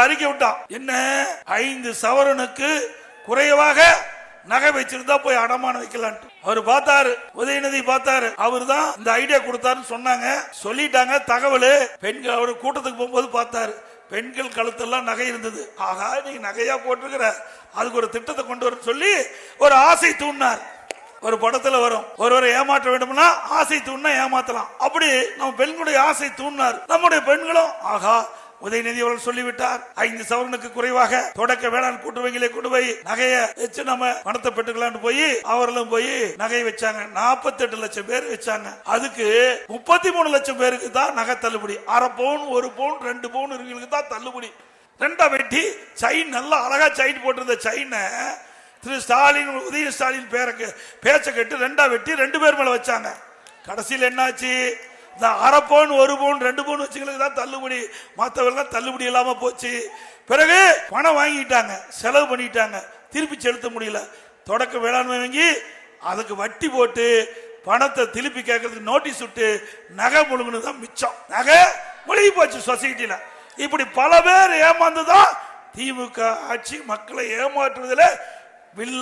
அறிக்கை விட்டான். என்ன, 5 சவரனுக்கு குறைவாக நகை வச்சிருந்தா போய் அடமானம் வைக்கலாம். அவர் பார்த்தாரு, உதயநிதி பார்த்தாரு, அவர் தான் இந்த ஐடியா கொடுத்தாருன்னு சொன்னாங்க, சொல்லிட்டாங்க தகவல். பெண்கள் அவர் கூட்டத்துக்கு போகும்போது பார்த்தாரு, பெண்கள் கழுத்தெல்லாம் நகை இருந்தது. ஆகா, நீ நகையா போட்டிருக்கிற, அதுக்கு ஒரு திட்டத்தை கொண்டு வர சொல்லி ஒரு ஆசை தூண்டினார். ஒரு படத்துல வரும், ஒருவரை ஏமாற்ற வேண்டும்னா ஆசை தூண்டினா ஏமாத்தலாம். அப்படி நம்ம பெண்களுடைய ஆசை தூண்டினார். நம்முடைய பெண்களும் ஆகா, உதயநிதி அவர்கள் சொல்லிவிட்டார், 5 சவரனுக்கு குறைவாக தொடக்க வேளாண் கூட்டுறவுகளை கொண்டு போய் நகையை வச்சு நம்ம பணத்தை பெற்றுக்கலாம்னு போய் அவர்களும் போய் நகையை வச்சாங்க. 48 லட்சம் பேர் வச்சாங்க. அதுக்கு 33 லட்சம் பேருக்கு தான் நகை தள்ளுபடி. 1/2 பவுன், 1 பவுன், 2 பவுன் இருக்கிறவங்களுக்கு தான் தள்ளுபடி. 2 வெட்டி செயின், நல்லா அழகா செயின் போட்டிருந்த செயினை திரு ஸ்டாலின், உதய ஸ்டாலின் பேச்ச கேட்டு 2 வெட்டி 2 பேர் மேல வச்சாங்க. கடைசியில் என்னாச்சு, இந்த 1/2 பவுன், 1 பவுன், 2 பவுன் வச்சுங்களுக்கு தான் தள்ளுபடி, மற்றவர்கள் தள்ளுபடி இல்லாம போச்சு. பிறகு பணம் வாங்கிட்டாங்க, செலவு பண்ணிட்டாங்க, திருப்பி செலுத்த முடியல. தொடக்க வேளாண்மை வங்கி அதுக்கு வட்டி போட்டு பணத்தை திருப்பி கேட்கறதுக்கு நோட்டீஸ் விட்டு நகை முழுங்குனது தான் மிச்சம். நகை முழுகி போச்சு சொசைட்டில. இப்படி பல பேர் ஏமாந்துதான் திமுக ஆட்சி மக்களை ஏமாற்றுவதில் வில்ல